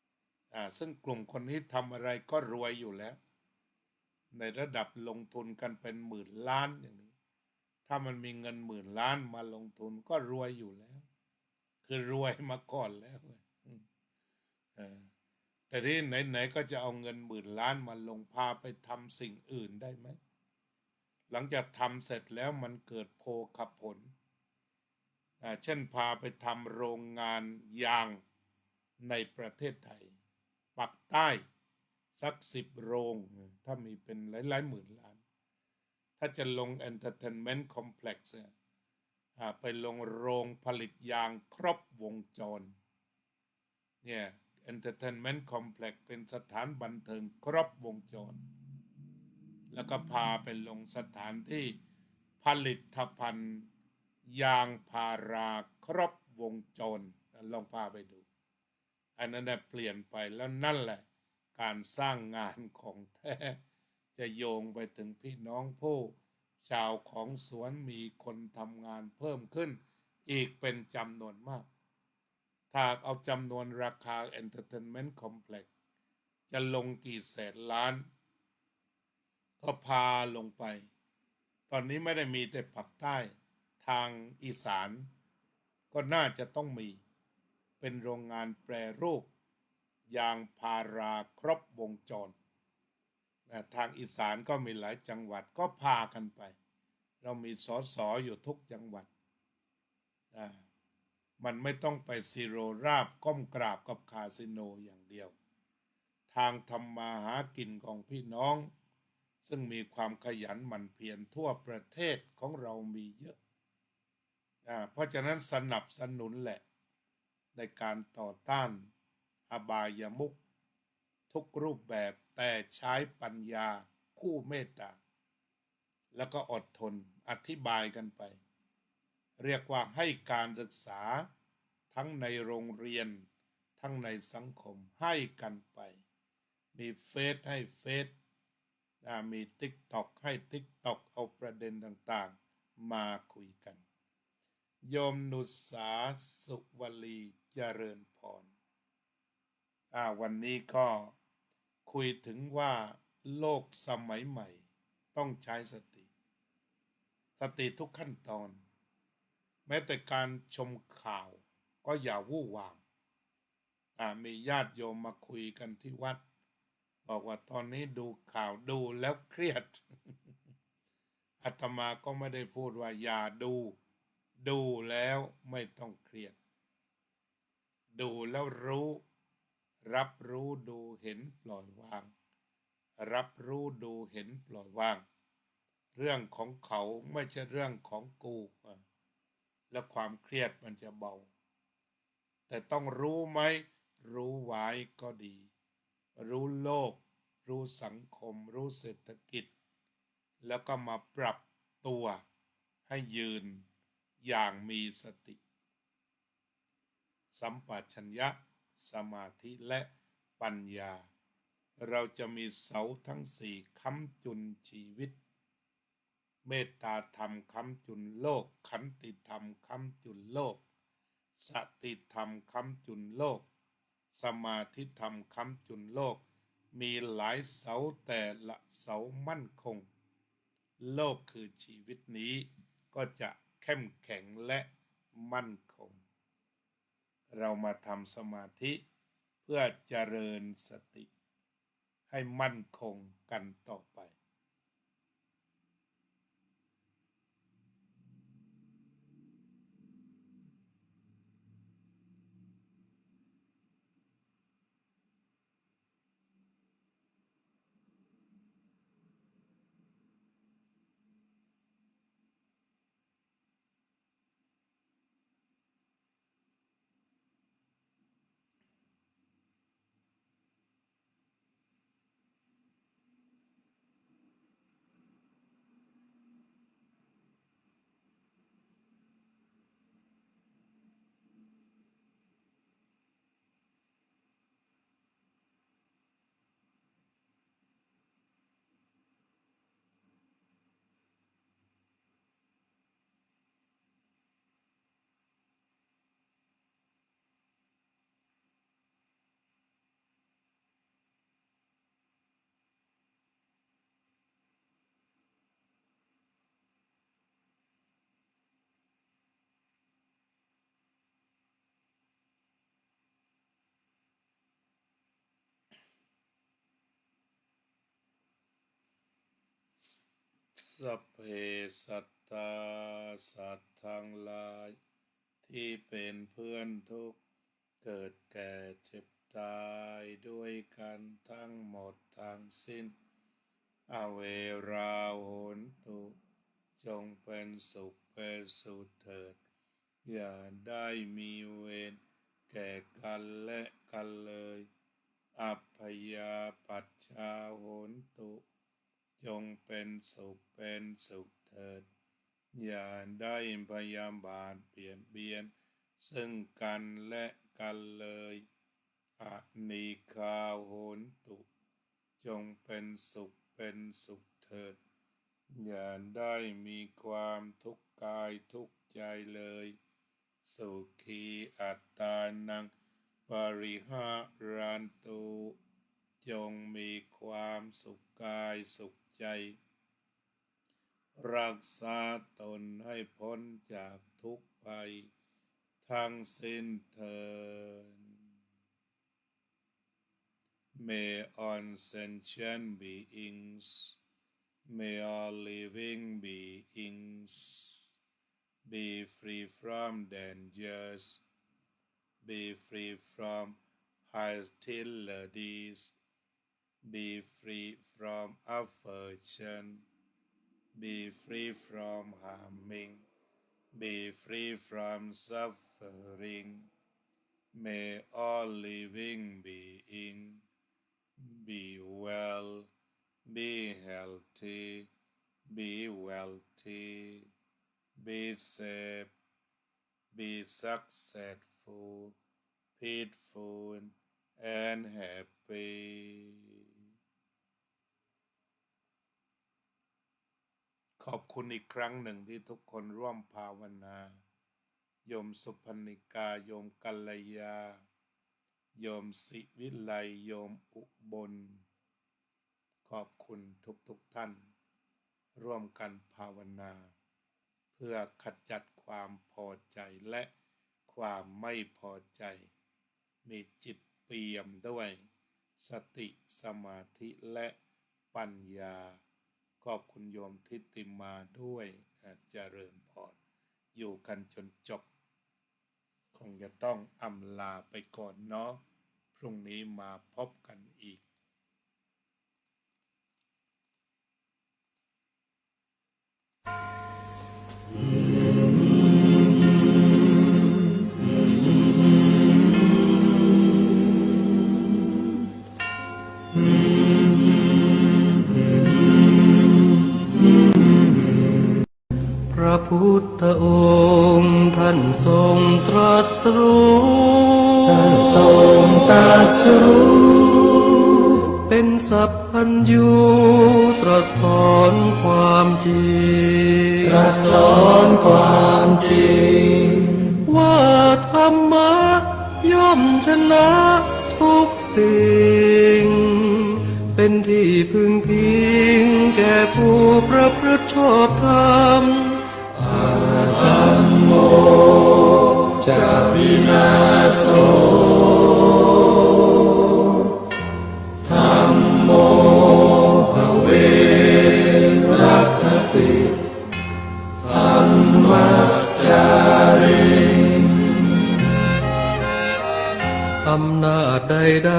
ๆซึ่งกลุ่มคนนี้ทำอะไรก็รวยอยู่แล้วในระดับลงทุนกันเป็นหมื่นล้านอย่างนี้ถ้ามันมีเงินหมื่นล้านมาลงทุนก็รวยอยู่แล้วคือรวยมาก่อนแล้ว เออแต่ที่ไหนๆก็จะเอาเงิน10,000,000มาลงพาไปทำสิ่งอื่นได้ไหมหลังจากทำเสร็จแล้วมันเกิดโภคผลเช่นพาไปทำโรงงานยางในประเทศไทยปักใต้สัก10 โรงถ้ามีเป็นหลายหมื่นล้านถ้าจะลง Entertainment Complex ไปลงโรงผลิตยางครบวงจรเนี่ย Entertainment Complex เป็นสถานบันเทิงครบวงจรแล้วก็พาไปลงสถานที่ผลิตภัณฑ์ยางพาราครบวงจรลองพาไปดูอันนั้นเปลี่ยนไปแล้วนั่นแหละการสร้างงานของแท้จะโยงไปถึงพี่น้องผู้ชาวของสวนมีคนทำงานเพิ่มขึ้นอีกเป็นจำนวนมากถ้าเอาจำนวนราคา Entertainment Complex จะลงกี่แสนล้านก็พาลงไปตอนนี้ไม่ได้มีแต่ภาคใต้ทางอีสานก็น่าจะต้องมีเป็นโรงงานแปรรูปยางพาราครบวงจรทางอีสานก็มีหลายจังหวัดก็พากันไปเรามีสสอยู่ทุกจังหวัดมันไม่ต้องไปซีโรราบก้มกราบกับคาสิโนอย่างเดียวทางทำมาหากินของพี่น้องซึ่งมีความขยันหมั่นเพียรทั่วประเทศของเรามีเยอะเพราะฉะนั้นสนับสนุนแหละในการต่อต้านอบายมุขทุกรูปแบบแต่ใช้ปัญญาคู่เมตตาแล้วก็อดทนอธิบายกันไปเรียกว่าให้การศึกษาทั้งในโรงเรียนทั้งในสังคมให้กันไปมีเฟซให้เฟซมีติ๊กต็อกให้ติ๊กต็อกเอาประเด็นต่างๆมาคุยกันโยมนุสาสุวลีเจริญพรวันนี้ก็คุยถึงว่าโลกสมัยใหม่ต้องใช้สติทุกขั้นตอนแม้แต่การชมข่าวก็อย่าวู่วามมีญาติโยมมาคุยกันที่วัดบอกว่าตอนนี้ดูข่าวดูแล้วเครียด อาตมาก็ไม่ได้พูดว่าอย่าดูแล้วไม่ต้องเครียดดูแล้วรู้รับรู้ดูเห็นปล่อยวางรับรู้ดูเห็นปล่อยวางเรื่องของเขาไม่ใช่เรื่องของกูและความเครียดมันจะเบาแต่ต้องรู้ไหมรู้ไว้ก็ดีรู้โลกรู้สังคมรู้เศรษฐกิจแล้วก็มาปรับตัวให้ยืนอย่างมีสติสัมปชัญญะสมาธิและปัญญาเราจะมีเสาทั้งสี่ค้ำจุนชีวิตเมตตาธรรมค้ำจุนโลกขันติธรรมค้ำจุนโลกสติธรรมค้ำจุนโลกสมาธิธรรมค้ำจุนโลกมีหลายเสาแต่ละเสามั่นคงโลกคือชีวิตนี้ก็จะเข้มแข็งและมั่นคงเรามาทำสมาธิเพื่อเจริญสติให้มั่นคงกันต่อไป สัพเพสัตตาสัตว์ทั้งหลายที่เป็นเพื่อนทุกข์เกิดแก่เจ็บตายด้วยกันทั้งหมดทั้งสิ้นอเวราโหนตุจงเป็นสุขเป็นสุขเถิดอย่าได้มีเวรแก่กันและกันเลยอัพพยาปัชชาโหนตุจงเป็นสุขเป็นสุขเถิดอย่าได้พยาบาทเบียดเบียนซึ่งกันและกันเลยอนีฆาโหนตุจงเป็นสุขเป็นสุขเถิดอย่าได้มีความทุกข์กายทุกข์ใจเลยสุขีอัตตานังปริหารันตุจงมีความสุขกายสุขใจรักษาตนให้พ้นจากทุกข์ภัยทั้งสิ้นเถิด May all sentient beings, may all living beings be free from dangers, be free from hostilities, be free from aversion, be free from harming, be free from suffering. May all living beings be well, be healthy, be wealthy, be safe, be successful, peaceful, and happy. ขอบคุณอีกครั้งหนึ่งที่ทุกคนร่วมภาวนาโยมสุพรรณิกาโยมกัลยาโยมศิวิไลโยมอุบลขอบคุณทุกท่านร่วมกันภาวนาเพื่อขจัดความพอใจและความไม่พอใจมีจิตเปี่ยมด้วยสติสมาธิและปัญญาขอบคุณโยมทิติมาด้วยเจริญพรอยู่กันจนจบคงจะต้องอำลาไปก่อนเนาะพรุ่งนี้มาพบกันอีกพระพุทธองค์ท่านทรงตรัสรู้เป็นสัพพัญญูตรัสสอนความจริงว่าธรรมะย่อมชนะทุกสิ่งเป็นที่พึงพิงแก่ผู้ประพฤติชอบธรรมธัมโมจะวินาโสธัมโมภเวรัคติธัมมัจจาริอำนาจใด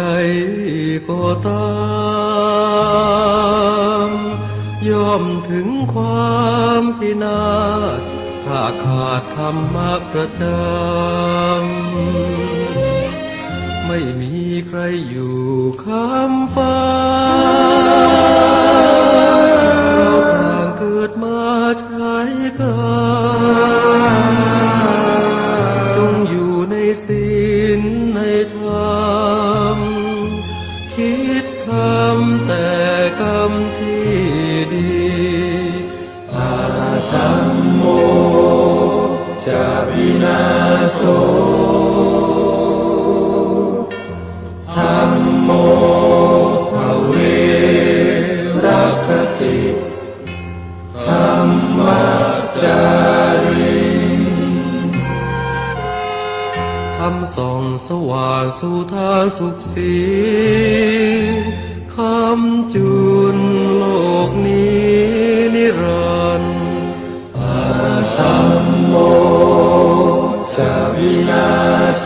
ๆก็ตามย่อมถึงความพินาศถ้าขาดธรรมะประจำไม่มีใครอยู่ข้ามฟ้าเราต่างเกิดมาใช้กันจงอยู่ในศีลในธรรมคิดทำแต่กรรมที่ดีธัมโมจะวินาโสธัมโมภเวรัคติธัมมัจจาริธรรมส่องสว่างสู่ทางสุขสีข ำจุนโลกนี้นิรันดร์อาธรรมโมจะวินาโส